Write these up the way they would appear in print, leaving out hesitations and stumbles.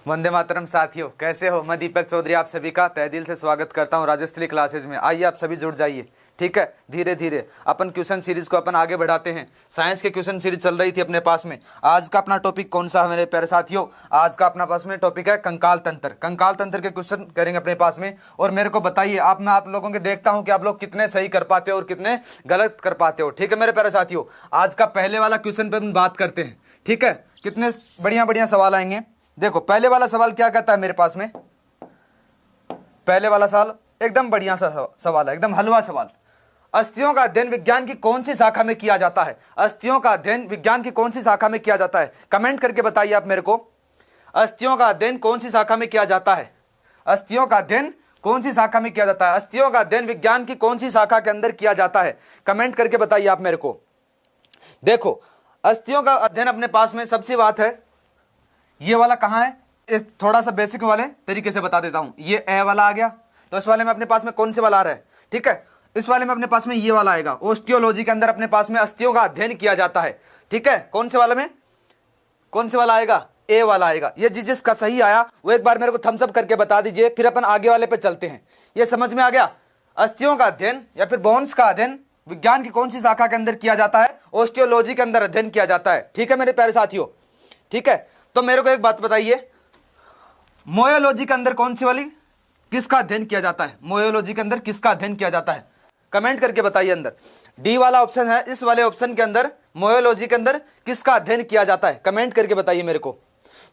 वंदे मातरम साथियों, कैसे हो? मैं दीपक चौधरी आप सभी का तहे दिल से स्वागत करता हूं राजस्थली क्लासेज में। आइए आप सभी जुड़ जाइए। ठीक है, धीरे धीरे अपन क्वेश्चन सीरीज को अपन आगे बढ़ाते हैं। साइंस के क्वेश्चन सीरीज चल रही थी अपने पास में। आज का अपना टॉपिक कौन सा है मेरे प्यारे साथियों? आज का अपना पास में टॉपिक है कंकाल तंत्र। कंकाल तंत्र के क्वेश्चन करेंगे अपने पास में। और मेरे को बताइए, मैं आप लोगों के देखता हूँ कि आप लोग कितने सही कर पाते हो और कितने गलत कर पाते हो। ठीक है मेरे प्यारे साथियों, आज का पहले वाला क्वेश्चन पे हम बात करते हैं। ठीक है, कितने बढ़िया बढ़िया सवाल आएंगे। देखो पहले वाला सवाल क्या कहता है मेरे पास में। पहले वाला सवाल एकदम बढ़िया सा सवाल है, एकदम हलवा सवाल। अस्थियों का अध्ययन विज्ञान की कौन सी शाखा में किया जाता है? अस्थियों का अध्ययन विज्ञान की कौन सी शाखा में किया जाता है? कमेंट करके बताइए आप मेरे को। अस्थियों का अध्ययन कौन सी शाखा में किया जाता है? अस्थियों का अध्ययन कौन सी शाखा में किया जाता है? अस्थियों का अध्ययन विज्ञान की कौन सी शाखा के अंदर किया जाता है? कमेंट करके बताइए आप मेरे को। देखो अस्थियों का अध्ययन अपने पास में सबसे बात है, ये वाला कहाँ है? इस थोड़ा सा बेसिक वाले तरीके से बता देता हूं। ये ए वाला आ गया, तो इस वाले में अपने पास में कौन से वाला आ रहा है? ठीक है, इस वाले में अपने पास में ये वाला आएगा। ओस्टियोलॉजी के अंदर अपने पास में अस्थियों का अध्ययन किया जाता है। ठीक है, कौन से वाले में कौन से वाला आएगा? ए वाला आएगा। ये जिसका सही आया वो एक बार मेरे को थम्स अप करके बता दीजिए, फिर अपन आगे वाले पे चलते हैं। ये समझ में आ गया? अस्थियों का अध्ययन या फिर बोन्स का अध्ययन विज्ञान की कौन सी शाखा के अंदर किया जाता है? ओस्टियोलॉजी के अंदर अध्ययन किया जाता है। ठीक है मेरे प्यारे साथियों। ठीक है, तो मेरे को एक बात बताइए, मोयोलॉजी के अंदर कौन सी वाली किसका अध्ययन किया जाता है? मोयोलॉजी के अंदर किसका अध्ययन किया जाता है? कमेंट करके बताइए। अंदर डी वाला ऑप्शन है, इस वाले ऑप्शन के अंदर मोयोलॉजी के अंदर किसका अध्ययन किया जाता है? कमेंट करके बताइए मेरे को।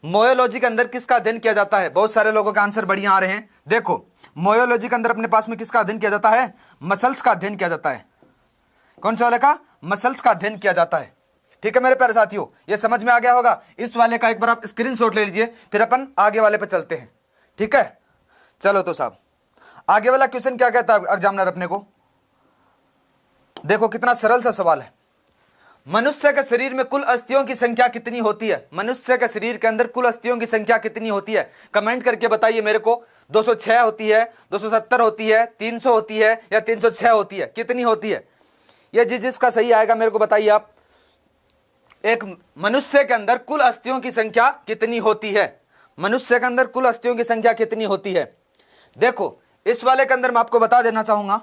मोयोलॉजी के अंदर किसका अध्ययन किया जाता है? बहुत सारे लोगों का आंसर बढ़िया आ रहे हैं। देखो मोयोलॉजी के अंदर अपने पास में किसका अध्ययन किया जाता है? मसल्स का अध्ययन किया जाता है। कौन से वाले का? मसल्स का अध्ययन किया जाता है। ठीक है मेरे प्यारे साथियों, ये समझ में आ गया होगा। इस वाले का एक बार आप स्क्रीनशॉट ले लीजिए, फिर अपन आगे वाले पे चलते हैं। ठीक है, चलो तो साहब आगे वाला क्वेश्चन क्या कहता है एग्जामिनर अपने को? देखो कितना सरल सा सवाल है। मनुष्य के शरीर में कुल अस्थियों की संख्या कितनी होती है? मनुष्य के शरीर के अंदर कुल अस्थियों की संख्या कितनी होती है? कमेंट करके बताइए मेरे को। 206 होती है, 270 होती है, 300 होती है या 306 होती है? कितनी होती है? ये जिसका सही आएगा मेरे को बताइए आप। एक मनुष्य के अंदर कुल अस्थियों की संख्या कितनी होती है? मनुष्य के अंदर कुल अस्थियों की संख्या कितनी होती है? देखो इस वाले के अंदर मैं आपको बता देना चाहूंगा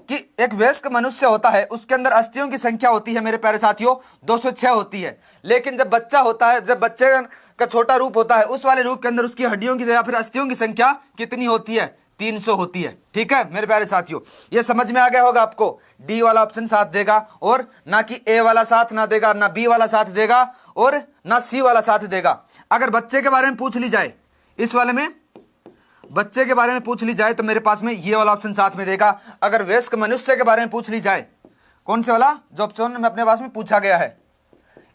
कि एक वयस्क मनुष्य होता है, उसके अंदर अस्थियों की संख्या होती है मेरे प्यारे साथियों 206 होती है। लेकिन जब बच्चा होता है, जब बच्चे का छोटा रूप होता है, उस वाले रूप के अंदर उसकी हड्डियों की या फिर अस्थियों की संख्या कितनी होती है? 300 होती है। ठीक है मेरे प्यारे साथियों, ये समझ में आ गया होगा आपको। डी वाला ऑप्शन साथ देगा, और ना कि ए वाला साथ ना देगा, ना बी वाला साथ देगा और ना सी वाला साथ देगा। अगर बच्चे के बारे में पूछ ली जाए, इस वाले में बच्चे के बारे में पूछ ली जाए तो मेरे पास में ये वाला ऑप्शन साथ में देगा। अगर वयस्क मनुष्य के बारे में पूछ ली जाए, कौन से वाला जो ऑप्शन में अपने पास में पूछा गया है,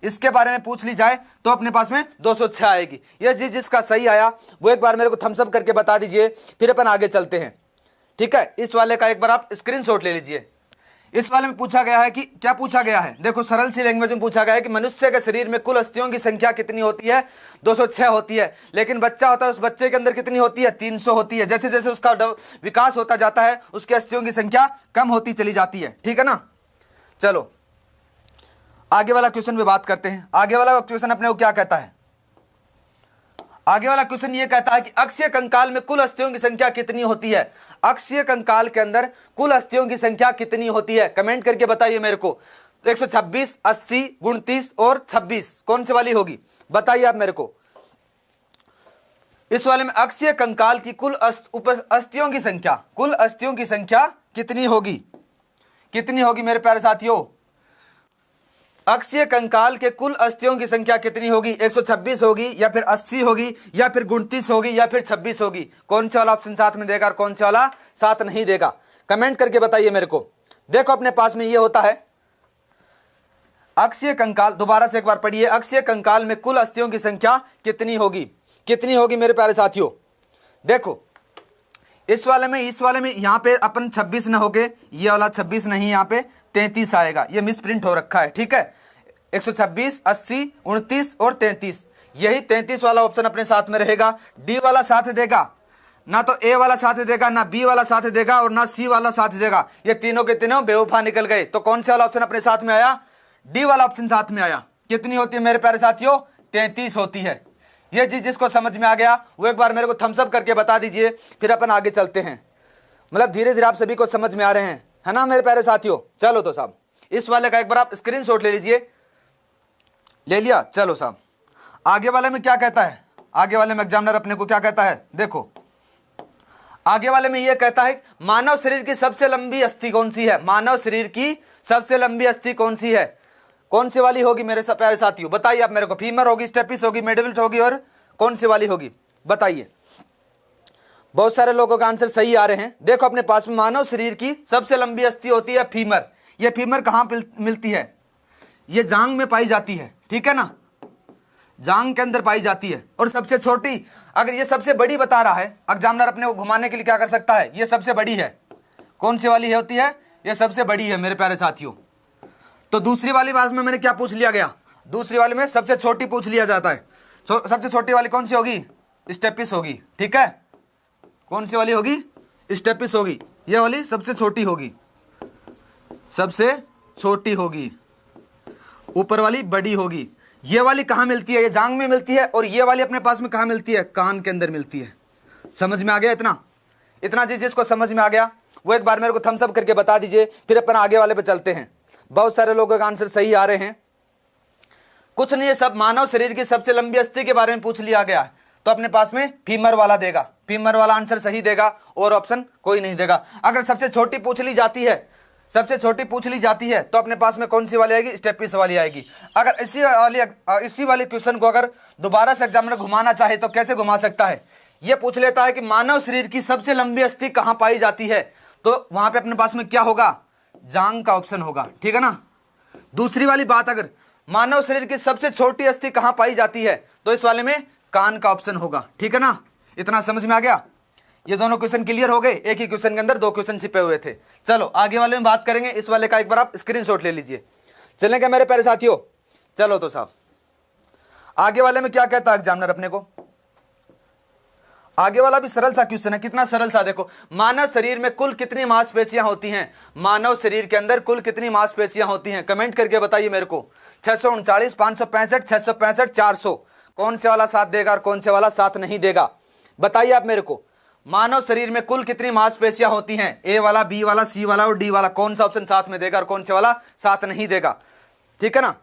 इसके बारे में पूछ ली जाए तो अपने पास में 206 आएगी। ये जिसका सही आया वो एक बार मेरे को थम्स अप करके बता दीजिए, फिर अपन आगे चलते हैं। ठीक है, इस वाले का एक बार आप स्क्रीनशॉट ले लीजिए। इस वाले में पूछा गया है कि क्या पूछा गया है? देखो सरल सी लैंग्वेज में पूछा गया है कि मनुष्य के शरीर में कुल अस्थियों की संख्या कितनी होती है? 206 होती है। लेकिन बच्चा होता है, उस बच्चे के अंदर कितनी होती है? 300 होती है। जैसे जैसे उसका विकास होता जाता है, उसकी अस्थियों की संख्या कम होती चली जाती है। ठीक है ना, चलो आगे वाला क्वेश्चन पे बात करते हैं। आगे वाला क्वेश्चन अपने को क्या कहता है? आगे वाला क्वेश्चन ये कहता है कि अक्षीय कंकाल में कुल अस्थियों की संख्या कितनी होती है? अक्षीय कंकाल के अंदर कुल अस्थियों की संख्या कितनी होती है? कमेंट करके बताइए मेरे को। 126, 80, 29 और 26 कौन सी वाली होगी? बताइए आप मेरे को। इस वाले में अक्षीय कंकाल की कुल अस्थियों की संख्या, कुल अस्थियों की संख्या कितनी होगी? कितनी होगी मेरे प्यारे साथियों? अक्षीय कंकाल के कुल अस्थियों की संख्या कितनी होगी? 126 होगी या फिर 80 होगी या फिर 29 होगी या फिर 26 होगी? कौन सा वाला ऑप्शन साथ में देगा और कौन सा वाला साथ नहीं देगा? कमेंट करके बताइए मेरे को। देखो अपने पास में ये होता है अक्षीय कंकाल, दोबारा से एक बार पढ़िए। अक्षीय कंकाल में कुल अस्थियों की संख्या कितनी होगी? कितनी होगी मेरे प्यारे साथियों? देखो इस वाले में यहाँ पे अपन 26 न होके, ये वाला 26 नहीं, यहाँ पे 33 आएगा। ये मिस प्रिंट हो रखा है। ठीक है, 126, 80, 29 और 33, यही 33 वाला ऑप्शन अपने साथ में रहेगा। डी वाला साथ देगा, ना तो ए वाला साथ देगा, ना बी वाला साथ देगा और ना सी वाला साथ देगा। ये तीनों के तीनों बेवफा निकल गए। तो कौन सा वाला ऑप्शन अपने साथ में आया? डी वाला ऑप्शन साथ में आया। कितनी होती है मेरे प्यारे साथियों? 33 होती है। ये चीज जिसको समझ में आ गया वो एक बार मेरे को थम्स अप करके बता दीजिए, फिर अपन आगे चलते हैं। मतलब धीरे धीरे आप सभी को समझ में आ रहे हैं, है ना मेरे प्यारे साथियों। चलो तो साहब इस वाले का एक बार आप स्क्रीनशॉट ले लीजिए। ले लिया? चलो साहब आगे वाले में क्या कहता है, आगे वाले में एग्जामिनर अपने को क्या कहता है, देखो आगे वाले में ये कहता है मानव शरीर की सबसे लंबी अस्थि कौन सी है, मानव शरीर की सबसे लंबी अस्थि कौन सी है, कौन सी वाली होगी मेरे प्यारे साथियों, बताइए आप मेरे को। फीमर होगी, स्टेपिस होगी, मेडविल्ट होगी, और कौन सी वाली होगी बताइए। बहुत सारे लोगों का आंसर सही आ रहे हैं। देखो अपने पास में मानव शरीर की सबसे लंबी अस्थि होती है फीमर। ये फीमर कहाँ मिलती है, ये जांग में पाई जाती है, ठीक है ना, जांग के अंदर पाई जाती है। और सबसे छोटी, अगर ये सबसे बड़ी बता रहा है एग्जामिनर अपने को घुमाने के लिए क्या कर सकता है, ये सबसे बड़ी है, कौन सी वाली होती है, ये सबसे बड़ी है मेरे प्यारे साथियों। तो दूसरी वाली बात में मैंने क्या पूछ लिया गया, दूसरी वाली में सबसे छोटी पूछ लिया जाता है। सबसे छोटी वाली कौन सी होगी, स्टेपिस होगी, ठीक है, कौन सी वाली होगी, स्टेपिस होगी। ये वाली सबसे छोटी होगी, सबसे छोटी होगी, ऊपर वाली बड़ी होगी। ये वाली कहाँ मिलती है, ये जांग में मिलती है, और ये वाली अपने पास में कहाँ मिलती है, कान के अंदर मिलती है। समझ में आ गया इतना, इतना जिसको समझ में आ गया वो एक बार मेरे को थम्स अप करके बता दीजिए, फिर अपन आगे वाले पे चलते हैं। बहुत सारे लोगों का आंसर सही आ रहे हैं। कुछ नहीं है, सब मानव शरीर की सबसे लंबी अस्थि के बारे में पूछ लिया गया, तो अपने पास में फीमर वाला देगा, फीमर वाला आंसर सही देगा, और ऑप्शन कोई नहीं देगा। अगर सबसे छोटी पूछ ली जाती है, सबसे छोटी पूछ ली जाती है, तो अपने पास में कौन सी वाली आएगी, स्टेपिस वाली आएगी। अगर इसी वाले क्वेश्चन को अगर दोबारा से एग्जामिनर घुमाना चाहे तो कैसे घुमा सकता है, ये पूछ लेता है कि मानव शरीर की सबसे लंबी अस्थि कहाँ पाई जाती है, तो वहां पे अपने पास में क्या होगा, जांग का ऑप्शन होगा, ठीक है ना। दूसरी वाली बात, अगर मानव शरीर की सबसे छोटी अस्थि कहां पाई जाती है, तो इस वाले में कान का ऑप्शन होगा, ठीक है ना। इतना समझ में आ गया, ये दोनों क्वेश्चन क्लियर हो गए। एक ही क्वेश्चन के अंदर दो क्वेश्चन छिपे हुए थे। चलो आगे वाले में बात करेंगे। इस वाले का एक बार आप स्क्रीनशॉट ले लीजिए। चलें क्या मेरे प्यारे साथियों। चलो तो साहब आगे वाले में क्या कहता है एग्जामिनर अपने को, आगे वाला भी सरल सा क्वेश्चन है, कितना सरल सा। देखो, मानव शरीर में कुल कितनी मांसपेशियां होती हैं, मानव शरीर के अंदर कुल कितनी मांसपेशियां होती हैं, कमेंट करके बताइए मेरे को। 639, 565, 665, 400, कौन से वाला साथ देगा और कौन से वाला साथ नहीं देगा, बताइए आप मेरे को। मानव शरीर में कुल कितनी मांसपेशियां होती हैं, ए वाला, बी वाला, सी वाला और डी वाला, कौन सा ऑप्शन साथ में देगा और कौन से वाला साथ नहीं देगा, ठीक है ना।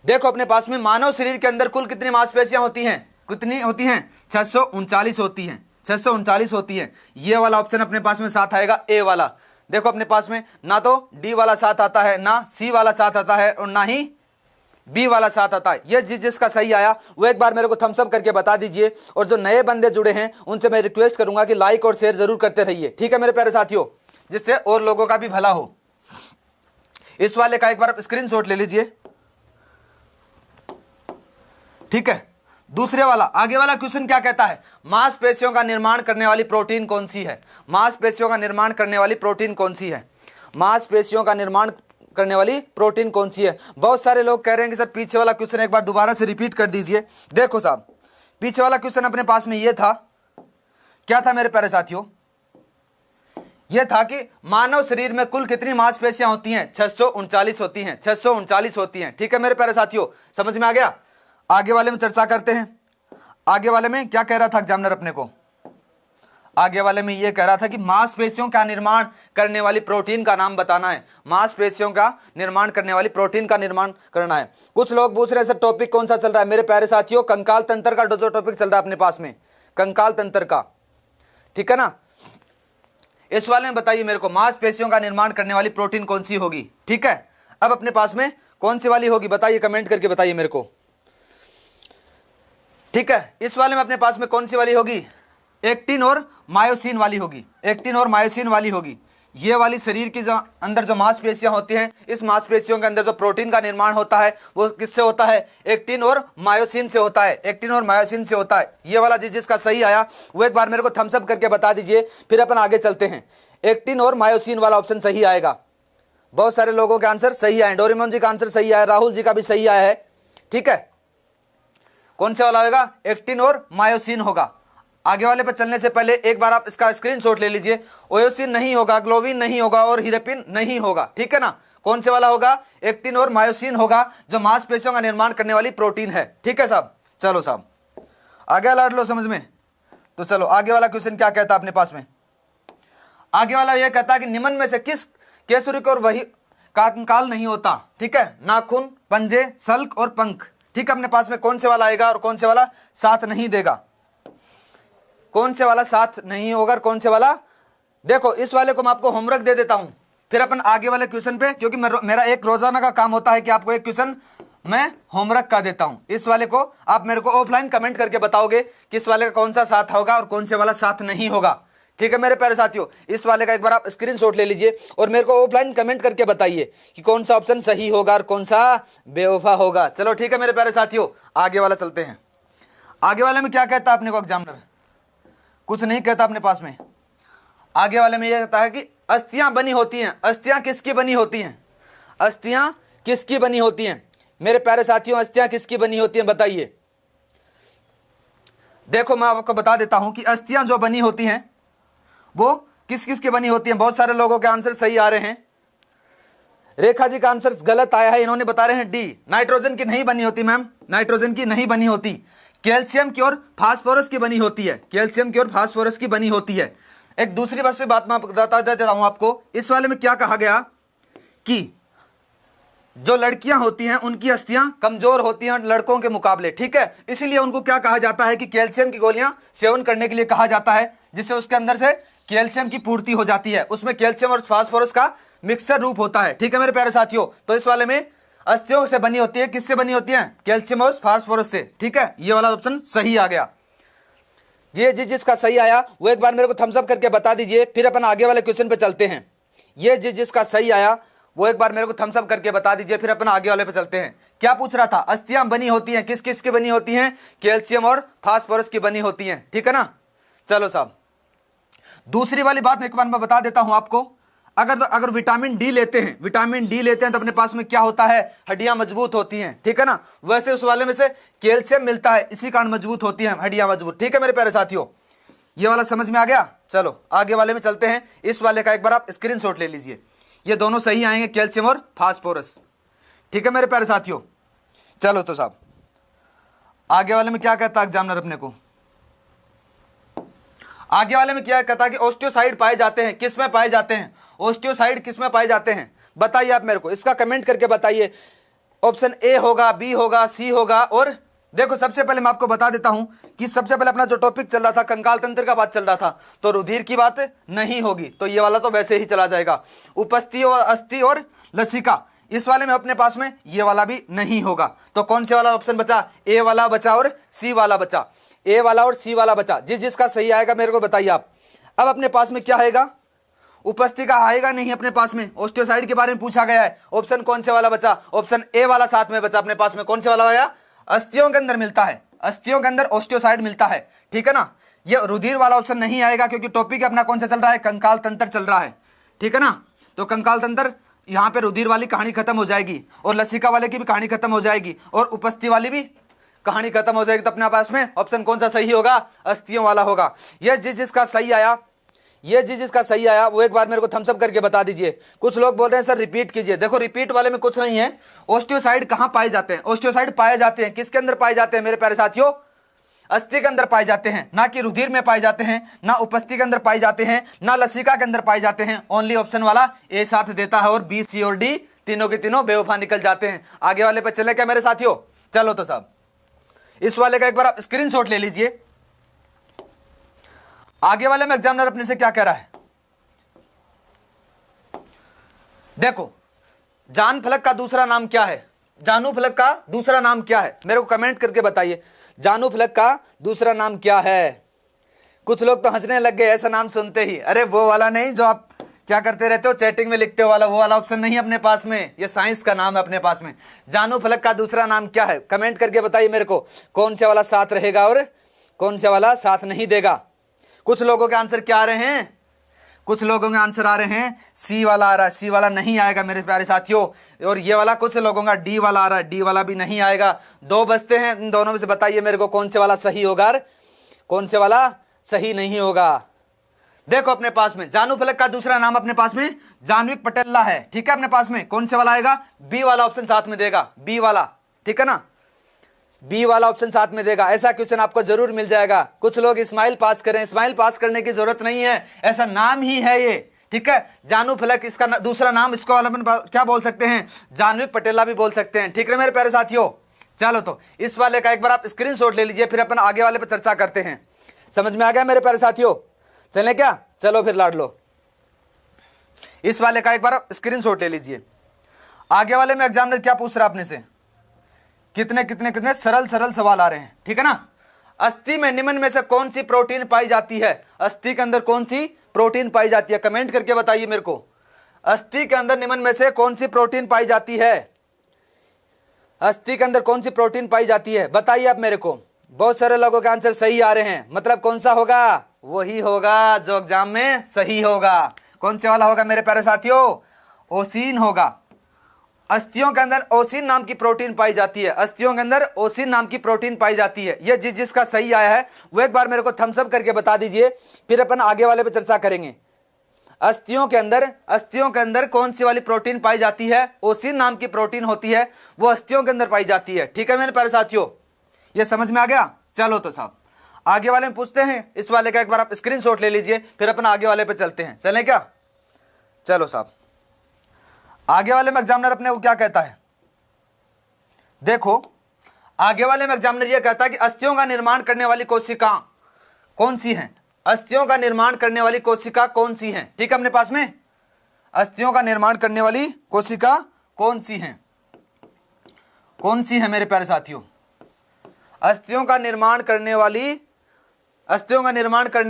देखो अपने पास में मानव शरीर के अंदर कुल कितनी मांसपेशियां होती हैं, कितनी होती हैं, 639 होती हैं, 639 होती हैं। ये वाला ऑप्शन अपने पास में साथ आएगा, ए वाला। देखो अपने पास में ना तो डी वाला साथ आता है, ना सी वाला साथ आता है, और ना ही बी वाला साथ आता है। ये जिसका सही आया वो एक बार मेरे को थम्स अप करके बता दीजिए। और जो नए बंदे जुड़े हैं उनसे मैं रिक्वेस्ट करूंगा कि लाइक और शेयर जरूर करते रहिए, ठीक है मेरे प्यारे साथियों, जिससे और लोगों का भी भला हो। इस वाले का एक बार स्क्रीनशॉट ले लीजिए, ठीक है। दूसरे वाला, आगे वाला क्वेश्चन क्या कहता है, मांसपेशियों का निर्माण करने वाली प्रोटीन कौन सी है, मांसपेशियों का निर्माण करने वाली प्रोटीन कौन सी है, मांसपेशियों का निर्माण करने वाली प्रोटीन कौन सी है। बहुत सारे लोग कह रहे हैं कि सर पीछे वाला क्वेश्चन एक बार दोबारा से रिपीट कर दीजिए। देखो साहब, पीछे वाला क्वेश्चन अपने पास में ये था, क्या था मेरे प्यारे साथियों, यह था कि मानव शरीर में कुल कितनी मांसपेशियां होती हैं, 639 होती हैं, 639 होती हैं, ठीक है मेरे प्यारे साथियों, समझ में आ गया। आगे वाले में चर्चा करते हैं। आगे वाले में क्या कह रहा था एग्जामिनर अपने को, आगे वाले में यह कह रहा था कि मांसपेशियों का निर्माण करने वाली प्रोटीन का नाम बताना है, मांसपेशियों का निर्माण करने वाली प्रोटीन का निर्माण करना है। कुछ लोग पूछ रहे हैं सर टॉपिक कौन सा चल रहा है, मेरे प्यारे साथियों कंकाल तंत्र का जो टॉपिक चल रहा है अपने पास में, कंकाल तंत्र का, ठीक है ना। इस वाले में बताइए मेरे को मांसपेशियों का निर्माण करने वाली प्रोटीन कौन सी होगी, ठीक है। अब अपने पास में कौन सी वाली होगी बताइए, कमेंट करके बताइए मेरे को, ठीक है। इस वाले में अपने पास में कौन सी वाली होगी, एक्टिन और मायोसिन वाली होगी, एक्टिन और मायोसिन वाली होगी। ये वाली शरीर की जो अंदर जो मांसपेशियां होती हैं, इस मांसपेशियों के अंदर जो प्रोटीन का निर्माण होता है वो किससे होता है, एक्टिन और मायोसिन से होता है, एक्टिन और मायोसिन से होता है। ये वाला जिसका सही आया वो एक बार मेरे को थम्स अप करके बता दीजिए, फिर अपन आगे चलते हैं। एक्टिन और मायोसिन वाला ऑप्शन सही आएगा। बहुत सारे लोगों के आंसर सही आए, डोरेमोन जी का आंसर सही आया, राहुल जी का भी सही आया है, ठीक है। कौन सा वाला होगा, एक्टिन और मायोसिन होगा। आगे वाले पर चलने से पहले एक बार आप इसका स्क्रीनशॉट ले लीजिए। ओयोसिन नहीं होगा, ग्लोबिन नहीं होगा और हीरेपिन नहीं होगा, ठीक है ना। कौन से वाला होगा, एक्टिन और मायोसिन होगा, जो मांसपेशियों का निर्माण करने वाली प्रोटीन है, ठीक है साहब। चलो साहब आगे वाला लो समझ में। तो चलो आगे वाला क्वेश्चन क्या कहता है अपने पास में। आगे वाला यह कहता है कि निम्न में से किस केसुरी को और वही कंकाल नहीं होता। ठीक है, नाखून, पंजे, सल्क और पंख। ठीक है, अपने पास में कौन से वाला आएगा और कौन से वाला साथ नहीं देगा, कौन से वाला साथ नहीं होगा और कौन से वाला। देखो इस वाले को मैं आपको होमवर्क दे देता हूं, फिर अपन आगे वाले क्वेश्चन पे, क्योंकि मेरा एक रोजाना का काम होता है कि आपको एक क्वेश्चन मैं होमवर्क का देता हूं। इस वाले को आप मेरे को ऑफलाइन कमेंट करके बताओगे कि इस वाले का कौन सा साथ होगा और कौन से वाला साथ नहीं होगा। ठीक है मेरे प्यारे साथियों, इस वाले का एक बार आप स्क्रीनशॉट ले लीजिए और मेरे को ऑफलाइन कमेंट करके बताइए कि कौन सा ऑप्शन सही होगा और कौन सा बेवफा होगा। चलो ठीक है मेरे प्यारे साथियों, आगे वाला चलते हैं। आगे वाले में क्या कहता है अपने को एग्जामिनर, कुछ नहीं कहता अपने पास में। आगे वाले में यह कहता है कि अस्थियां बनी होती हैं। अस्थियां किसकी बनी होती हैं, अस्थियां किसकी बनी होती हैं मेरे प्यारे साथियों, अस्थियां किसकी बनी होती हैं बताइए। देखो मैं आपको बता देता हूं कि अस्थियां जो बनी होती हैं वो किस किस की बनी होती हैं। बहुत सारे लोगों के आंसर सही आ रहे हैं, रेखा जी का आंसर गलत आया है, इन्होंने बता रहे हैं डी, नाइट्रोजन की नहीं बनी होती मैम, नाइट्रोजन की नहीं बनी होती, कैल्शियम की और फास्फोरस की बनी होती है, कैल्शियम की और फास्फोरस की बनी होती है। एक दूसरी बात मैं बता देता हूं आपको, इस वाले में क्या कहा गया कि जो लड़कियां होती हैं उनकी अस्थियां कमजोर होती हैं लड़कों के मुकाबले। ठीक है, इसीलिए उनको क्या कहा जाता है कि कैल्शियम की गोलियां सेवन करने के लिए कहा जाता है, जिससे उसके अंदर से कैल्शियम की पूर्ति हो जाती है। उसमें कैल्शियम और फास्फोरस का मिक्सर रूप होता है। ठीक है मेरे प्यारे साथियों, तो इस वाले में अस्थियों से बनी होती है, किससे बनी होती है, कैल्शियम और फास्फोरस से। ठीक है, ये वाला ऑप्शन सही आ गया। ये जिसका सही आया वो एक बार मेरे को थम्स अप करके बता दीजिए, फिर अपन आगे वाले क्वेश्चन पे चलते हैं। ये जिसका सही आया वो एक बार मेरे को थम्स अप करके बता दीजिए, फिर अपन आगे वाले पे चलते हैं। क्या पूछ रहा था, अस्थियां बनी होती हैं, किस किस की बनी होती हैं, कैल्शियम और फास्फोरस की बनी होती हैं। ठीक है ना, चलो साहब दूसरी वाली बात एक बार मैं बता देता हूं आपको। अगर विटामिन डी लेते हैं, विटामिन डी लेते हैं तो अपने पास में क्या होता है, हड्डियां मजबूत होती हैं। ठीक है ना, वैसे उस वाले में से कैल्शियम मिलता है, इसी कारण मजबूत होती हैं हड्डियां मजबूत। ठीक है मेरे प्यारे साथियों, ये वाला समझ में आ गया। चलो आगे वाले में चलते हैं। इस वाले का एक बार आप स्क्रीनशॉट ले लीजिए, ये दोनों सही आएंगे, कैल्शियम और फास्फोरस। ठीक है मेरे प्यारे साथियों, चलो तो साहब आगे वाले में क्या कहता है एग्जामिनर अपने को। आगे वाले में क्या कहता है कि ओस्टियोसाइड पाए जाते हैं, किस में पाए जाते हैं, ओस्टियोसाइड किस में पाए जाते हैं बताइए आप मेरे को, इसका कमेंट करके बताइए। ऑप्शन ए होगा, बी होगा, सी होगा। और देखो सबसे पहले मैं आपको बता देता हूं कि सबसे पहले अपना जो टॉपिक चल रहा था कंकाल तंत्र का बात चल रहा था, तो रुधिर की बात नहीं होगी, तो ये वाला तो वैसे ही चला जाएगा। उपस्थि और अस्थि और लसिका, इस वाले में अपने पास में ये वाला भी नहीं होगा। तो कौन से वाला ऑप्शन बचा, ए वाला बचा और सी वाला बचा, ए वाला और सी वाला बचा। जिसका सही आएगा मेरे को बताइए आप। अब अपने पास में क्या आएगा, उपस्थि का आएगा नहीं अपने पास में, ओस्टियोसाइड के बारे में पूछा गया है। ऑप्शन कौन से वाला बचा, ऑप्शन ए वाला साथ में बचा अपने पास में। कौन से वाला आया, अस्थियों के अंदर मिलता है, अस्थियों के अंदर ओस्टियोसाइड मिलता है। ठीक है ना, ये रुधिर वाला ऑप्शन नहीं आएगा क्योंकि टॉपिक अपना कौन सा चल रहा है, कंकाल तंत्र चल रहा है। ठीक है ना, तो कंकाल तंत्र यहाँ पे रुधिर वाली कहानी खत्म हो जाएगी और लसिका वाले की भी कहानी खत्म हो जाएगी और उपस्थि वाली भी कहानी खत्म हो जाएगी। तो अपने पास में ऑप्शन कौन सा सही होगा, अस्थियों वाला होगा। ये जिसका सही आया, ये जिसका सही आया वो एक बार मेरे को थम्स अप करके बता दीजिए। कुछ लोग बोल रहे हैं सर रिपीट कीजिए, देखो रिपीट वाले में कुछ नहीं है। ओस्टियोसाइड कहाँ पाए जाते हैं, ओस्टियोसाइड पाए जाते हैं किसके अंदर पाए जाते हैं मेरे प्यारे साथियों, अस्थि के अंदर पाए जाते हैं, ना कि रुधिर में पाए जाते हैं, ना उपस्थि के अंदर पाए जाते हैं, ना लसिका के अंदर पाए जाते हैं। ओनली ऑप्शन वाला ए साथ देता है और बी, सी और डी तीनों के तीनों बेवफा निकल जाते हैं। आगे वाले पे चले क्या मेरे साथियों, चलो तो साहब इस वाले का एक बार आप स्क्रीनशॉट ले लीजिए। आगे वाले में एग्जामिनर अपने से क्या कह रहा है, देखो जान फलक का दूसरा नाम क्या है, जानू फलक का दूसरा नाम क्या है, मेरे को कमेंट करके बताइए। जानू फलक का दूसरा नाम क्या है। कुछ लोग तो हंसने लग गए ऐसा नाम सुनते ही, अरे वो वाला नहीं जो आप क्या करते रहते हो चैटिंग में लिखते हो वाला, वो वाला ऑप्शन नहीं है अपने पास में, ये साइंस का नाम है अपने पास में। जानू फलक का दूसरा नाम क्या है, कमेंट करके बताइए मेरे को, कौन से वाला साथ रहेगा और कौन से वाला साथ नहीं देगा। कुछ लोगों के आंसर क्या आ रहे हैं, कुछ लोगों के आंसर आ रहे हैं सी वाला आ रहा है, सी वाला नहीं आएगा मेरे प्यारे साथियों। और ये वाला कुछ लोगों का डी वाला आ रहा है, डी वाला भी नहीं आएगा। दो बचते हैं, इन दोनों में से बताइए मेरे को कौन से वाला सही होगा और कौन से वाला सही नहीं होगा। देखो अपने पास में जानू फलक का दूसरा नाम अपने पास में जाह्नविक पटेल्ला है। ठीक है, अपने पास में कौन से वाला आएगा, बी वाला ऑप्शन साथ में देगा, बी वाला। ठीक है ना, बी वाला ऑप्शन साथ में देगा। ऐसा क्वेश्चन आपको जरूर मिल जाएगा। कुछ लोग स्माइल पास करें, स्माइल पास करने की जरूरत नहीं है, ऐसा नाम ही है ये, ठीक है। जानू फलक इसका दूसरा नाम, इसको अपन क्या बोल सकते हैं, जानवी पटेला भी बोल सकते हैं, ठीक है मेरे प्यारे साथियों। चलो तो इस वाले का एक बार आप स्क्रीनशॉट ले लीजिए, फिर अपन आगे वाले पर चर्चा करते हैं। समझ में आ गया मेरे प्यारे साथियों? चलें क्या? चलो फिर लाड लो, इस वाले का एक बार स्क्रीनशॉट ले लीजिए। आगे वाले में एग्जामिनर क्या पूछ रहा है अपने से, कितने कितने कितने सरल सरल सवाल आ रहे हैं, ठीक है ना। अस्थि में निम्न में से कौन सी प्रोटीन पाई जाती है? अस्थि के अंदर कौन सी प्रोटीन पाई जाती है? कमेंट करके बताइए मेरे को, अस्थि के अंदर निम्न में से कौन सी प्रोटीन पाई जाती है? अस्थि के अंदर कौन सी प्रोटीन पाई जाती है, बताइए आप मेरे को। बहुत सारे लोगों के आंसर सही आ रहे हैं, मतलब कौन सा होगा? वही होगा जो एग्जाम में सही होगा। कौन से वाला होगा मेरे प्यारे साथियों? ओसिन होगा। अस्थियों के अंदर ओसिन नाम की प्रोटीन पाई जाती है, अस्थियों के अंदर ओसिन नाम की प्रोटीन पाई जाती है। ये जिसका सही आया है वो एक बार मेरे को थम्स अप करके बता दीजिए, फिर अपन आगे वाले पे चर्चा करेंगे। अस्थियों के अंदर कौन सी वाली प्रोटीन पाई जाती है? ओसिन नाम की प्रोटीन होती है, वो अस्थियों के अंदर पाई जाती है, ठीक है मेरे प्यारे साथियों। ये समझ में आ गया? चलो तो साहब आगे वाले में पूछते हैं। इस वाले का एक बार आप स्क्रीनशॉट ले लीजिए, फिर अपन आगे वाले पे चलते हैं। चलें क्या? चलो साहब आगे वाले में एग्जामिनर अपने को क्या कहता है, देखो। आगे वाले में एग्जामिनर ये कहता है कि अस्थियों का निर्माण करने वाली कोशिका कौन सी है? अस्थियों का निर्माण करने वाली कोशिका कौन सी है? ठीक है, अपने पास में अस्थियों का निर्माण करने वाली कोशिका कौन सी है? कौन सी है मेरे प्यारे साथियों? अस्थियों का निर्माण करने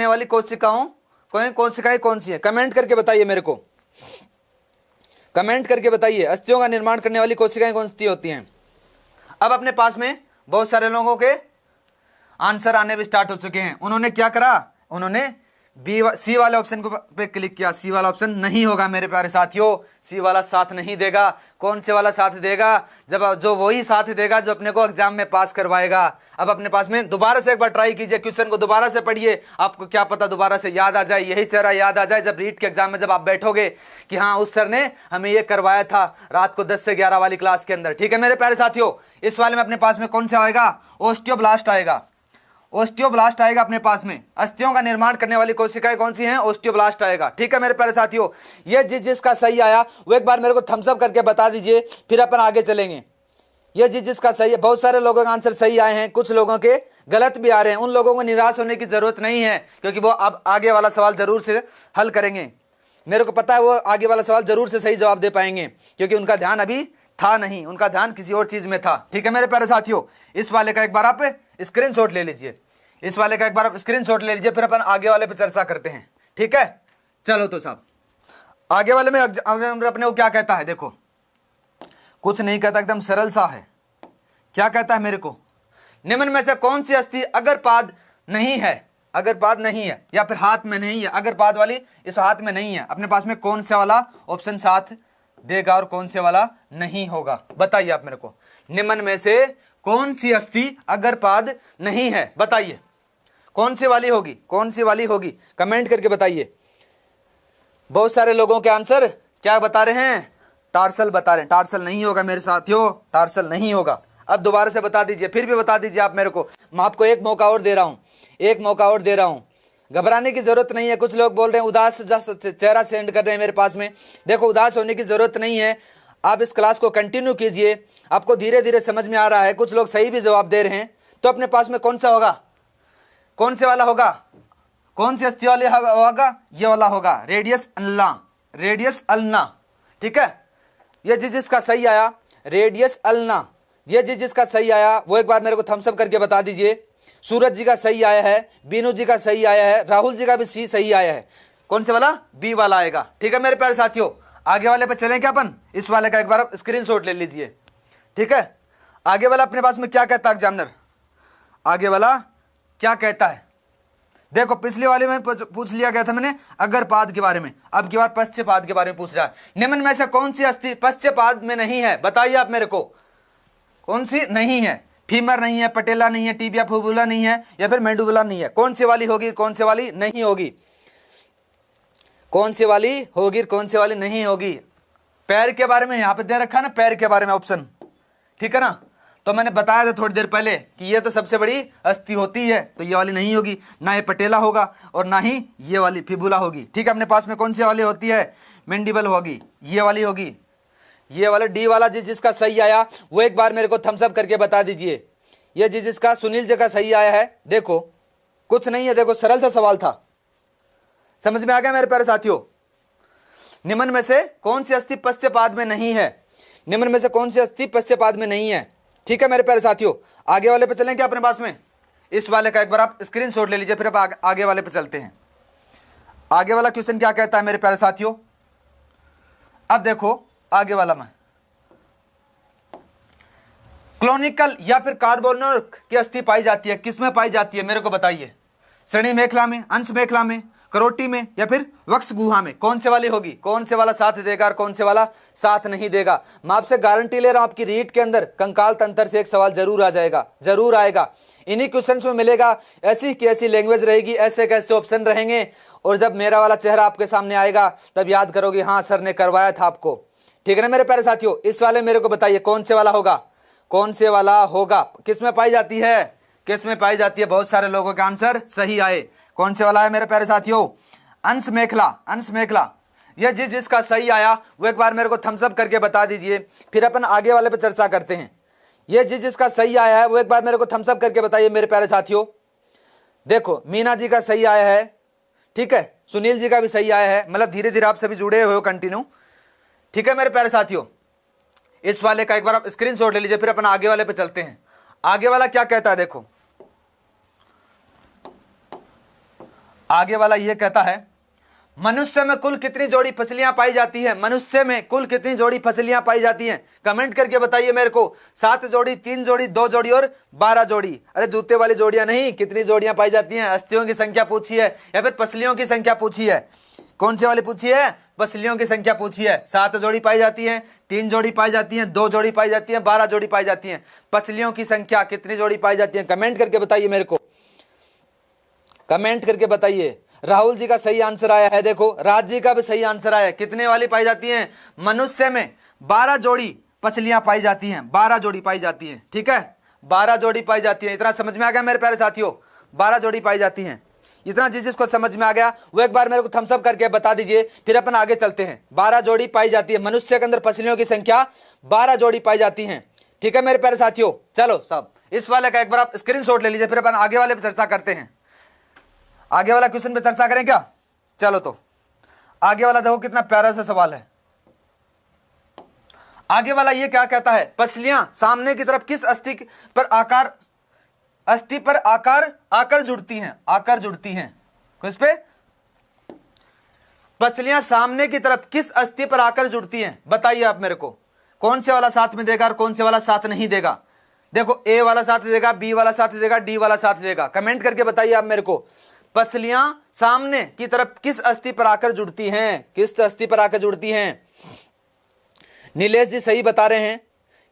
वाली कोशिकाएं कौन सी है? कमेंट करके बताइए मेरे को, कमेंट करके बताइए अस्थियों का निर्माण करने वाली कोशिकाएं कौन सी होती हैं। अब अपने पास में बहुत सारे लोगों के आंसर आने भी स्टार्ट हो चुके हैं। उन्होंने क्या करा, उन्होंने सी वाले ऑप्शन को पे क्लिक किया। सी वाला ऑप्शन नहीं होगा मेरे प्यारे साथियों, सी वाला साथ नहीं देगा। कौन से वाला साथ देगा? जब जो वही साथ देगा जो अपने को एग्जाम में पास करवाएगा। अब अपने पास में दोबारा से एक बार ट्राई कीजिए, क्वेश्चन को दोबारा से पढ़िए, आपको क्या पता दोबारा से याद आ जाए, यही चेहरा याद आ जाए जब रीट के एग्जाम में जब आप बैठोगे कि हाँ उस सर ने हमें ये करवाया था रात को 10 से 11 वाली क्लास के अंदर, ठीक है मेरे प्यारे साथियों। इस वाले में अपने पास में कौन सा आएगा? ओस्टियोब्लास्ट आएगा। ओस्टियोब्लास्ट आएगा अपने पास में। अस्थियों का निर्माण करने वाली कोशिकाएं कौन सी हैं? ओस्टियोब्लास्ट आएगा, ठीक है मेरे प्यारे साथियों। ये जिसका सही आया वो एक बार मेरे को थम्स अप करके बता दीजिए, फिर अपन आगे चलेंगे। ये जिसका सही है, बहुत सारे लोगों का आंसर सही आए हैं, कुछ लोगों के गलत भी आ रहे हैं। उन लोगों को निराश होने की जरूरत नहीं है, क्योंकि वो अब आगे वाला सवाल जरूर से हल करेंगे। मेरे को पता है वो आगे वाला सवाल जरूर से सही जवाब दे पाएंगे, क्योंकि उनका ध्यान अभी था नहीं, उनका ध्यान किसी और चीज में था, ठीक है मेरे प्यारे साथियों। इस वाले का एक बार आप स्क्रीनशॉट ले लीजिए, इस वाले का एक बार आप स्क्रीनशॉट ले लीजिए, फिर अपन आगे वाले पे चर्चा करते हैं, ठीक है। चलो तो साहब आगे वाले में अपने को क्या कहता है, देखो कुछ नहीं कहता, एकदम सरल सा है। क्या कहता है मेरे को, निम्न में से कौन सी अस्थि अग्रपाद नहीं है? अग्रपाद नहीं है, या फिर हाथ में नहीं है, अग्रपाद वाली इस हाथ में नहीं है। अपने पास में कौन सा वाला ऑप्शन साथ देगा और कौन से वाला नहीं होगा, बताइए आप मेरे को। निम्न में से कौन सी अस्थि अग्रपाद नहीं है, बताइए कौन सी वाली होगी, कौन सी वाली होगी, कमेंट करके बताइए। बहुत सारे लोगों के आंसर क्या बता रहे हैं? टार्सल बता रहे हैं। टार्सल नहीं होगा मेरे साथियों, टार्सल नहीं होगा। अब दोबारा से बता दीजिए, फिर भी बता दीजिए आप मेरे को। मैं आपको एक मौका और दे रहा हूं, एक मौका और दे रहा हूं, घबराने की जरूरत नहीं है। कुछ लोग बोल रहे हैं उदास चेहरा सेंड कर रहे हैं मेरे पास में, देखो उदास होने की जरूरत नहीं है। आप इस क्लास को कंटिन्यू कीजिए, आपको धीरे धीरे समझ में आ रहा है। कुछ लोग सही भी जवाब दे रहे हैं। तो अपने पास में कौन सा होगा, कौन से वाला होगा, कौन सी अस्थि वाले होगा? ये वाला होगा, रेडियस अल्ना, रेडियस अल्ना, ठीक है। ये जिसका सही आया रेडियस अल्ना, ये जिसका सही आया वो एक बार मेरे को थम्स अप करके बता दीजिए। सूरज जी का सही आया है, बीनू जी का सही आया है, राहुल जी का भी सी सही आया है। कौन से वाला? बी वाला आएगा, ठीक है मेरे प्यारे साथियों। आगे वाले पे चलें क्या अपन? इस वाले का एक बार स्क्रीनशॉट ले लीजिए, ठीक है। आगे वाला अपने पास में क्या कहता है एग्जामिनर, आगे वाला क्या कहता है? देखो पिछले वाले में पूछ लिया गया था मैंने अग्रपाद के बारे में, अब की बार पश्चपाद के बारे में पूछ रहा है। निम्न में से कौन सी अस्थि पश्चपाद में नहीं है, बताइए आप मेरे को, कौन सी नहीं है? फीमर नहीं है, पटेला नहीं है, टिबिया फिबुला नहीं है, या फिर मेंडुबुला नहीं है। कौन सी वाली होगी, कौन सी वाली नहीं होगी? कौन सी वाली होगी, कौन सी वाली नहीं होगी? पैर के बारे में यहाँ पे दे रखा है ना, पैर के बारे में ऑप्शन, ठीक है ना। तो तो मैंने बताया था थोड़ी देर पहले कि ये तो सबसे बड़ी अस्थि होती है, तो ये वाली नहीं होगी, ना ये पटेला होगा और ना ही ये वाली फिबुला होगी। ठीक है, अपने पास में कौन सी वाली होती है, मैंडिबल होगी, ये वाली होगी। ये वाला डी वाला जिसका सही आया वो एक बार मेरे को थम्स अप करके बता दीजिए। ये जिसका सुनील जी का सही आया है, देखो कुछ नहीं है, देखो सरल सा सवाल था, समझ में आ गया मेरे प्यारे साथियों। निम्न में से कौन सी अस्थि पश्चपाद में नहीं है, निम्न में से कौन सी अस्थि पश्चपाद में नहीं है। ठीक है मेरे प्यारे साथियों, आगे वाले पे चलें क्या अपने पास में, इस वाले का एक बार आप स्क्रीनशॉट ले लीजिए, फिर आप आगे वाले पे चलते हैं। आगे वाला क्वेश्चन क्या कहता है मेरे प्यारे साथियों, अब देखो आगे वाला में क्लोनिकल या फिर कार्बोनोइक की अस्थि पाई जाती है, किसमें पाई जाती है मेरे को बताइए। श्रेणी मेखला में, अंश मेखला में, करोटी में या फिर वक्ष गुहा में, कौन से वाली होगी, कौन से वाला साथ देगा और कौन से वाला साथ नहीं देगा। मैं आपसे गारंटी ले रहा हूं आपकी रीट के अंदर कंकाल तंत्र से एक सवाल जरूर आ जाएगा, जरूर आएगा। इन्हीं क्वेश्चंस में मिलेगा, ऐसी की ऐसी लैंग्वेज रहेगी, ऐसे कैसे ऑप्शन रहेंगे, और जब मेरा वाला चेहरा आपके सामने आएगा तब याद करोगे हाँ सर ने करवाया था आपको। ठीक है ना मेरे प्यारे साथियों, इस वाले मेरे को बताइए कौन से वाला होगा, कौन से वाला होगा, किस में पाई जाती है, किस में पाई जाती है। बहुत सारे लोगों के आंसर सही आए, कौन से वाला है मेरे प्यारे साथियों, अंश मेखला, अंश मेखला। ये जिसका सही आया वो एक बार मेरे को थम्स अप करके बता दीजिए, फिर अपन आगे वाले पे चर्चा करते हैं। ये जिसका सही आया है वो एक बार मेरे को थम्स अप करके बताइए मेरे प्यारे साथियों। देखो मीना जी का सही आया है, ठीक है, सुनील जी का भी सही आया है, मतलब धीरे धीरे आप सभी जुड़े हुए हो कंटिन्यू। ठीक है मेरे प्यारे साथियों, इस वाले का एक बार आप स्क्रीनशॉट ले लीजिए, फिर अपन आगे वाले पे चलते हैं। आगे वाला क्या कहता है, देखो आगे वाला ये कहता है मनुष्य में कुल कितनी जोड़ी फसलियां पाई जाती है, मनुष्य में कुल कितनी जोड़ी फसलियां पाई जाती हैं, कमेंट करके बताइए मेरे को। 7 जोड़ी, 3 जोड़ी, 2 जोड़ी और 12 जोड़ी। अरे जूते वाली जोड़ियां नहीं, कितनी जोड़ियां पाई जाती हैं, अस्थियों की संख्या पूछी है या फिर पसलियों की संख्या पूछी है, कौन से वाली पूछी है, पसलियों की संख्या पूछी है। 7 जोड़ी पाई जाती है, 3 जोड़ी पाई जाती है, 2 जोड़ी पाई जाती है, 12 जोड़ी पाई जाती है। पसलियों की संख्या कितनी जोड़ी पाई जाती है, कमेंट करके बताइए मेरे को, कमेंट करके बताइए। राहुल जी का सही आंसर आया है, देखो राज जी का भी सही आंसर आया है। कितने वाली पाई जाती हैं, मनुष्य में 12 जोड़ी पसलियां पाई जाती हैं, 12 जोड़ी पाई जाती हैं। ठीक है, 12 जोड़ी पाई जाती है। इतना समझ में आ गया मेरे प्यारे साथियों, 12 जोड़ी पाई जाती हैं। इतना जिसको समझ में आ गया वो एक बार मेरे को थम्स अप करके बता दीजिए, फिर अपन आगे चलते हैं। 12 जोड़ी पाई जाती है, मनुष्य के अंदर पसलियों की संख्या 12 जोड़ी पाई जाती है। ठीक है मेरे प्यारे साथियों, चलो सब इस वाले का एक बार आप स्क्रीनशॉट ले लीजिए, फिर अपन आगे वाले पे चर्चा करते हैं। आगे वाला क्वेश्चन पे चर्चा करें क्या, चलो तो आगे वाला देखो कितना प्यारा सा सवाल है। आगे वाला ये क्या कहता है, पसलियां सामने की तरफ किस अस्थि पर आकार, अस्थि पर आकार आकर जुड़ती हैं, आकर जुड़ती हैं, किस पे, पसलियां सामने की तरफ किस अस्थि पर आकर जुड़ती हैं, बताइए आप मेरे को। कौन से वाला साथ में देगा और कौन से वाला साथ नहीं देगा। देखो ए वाला साथ देगा, बी वाला साथ देगा, डी वाला साथ देगा, कमेंट करके बताइए आप मेरे को। पसलियां सामने की तरफ किस अस्थि पर आकर जुड़ती हैं, किस अस्थि पर आकर जुड़ती हैं। नीलेश जी सही बता रहे हैं,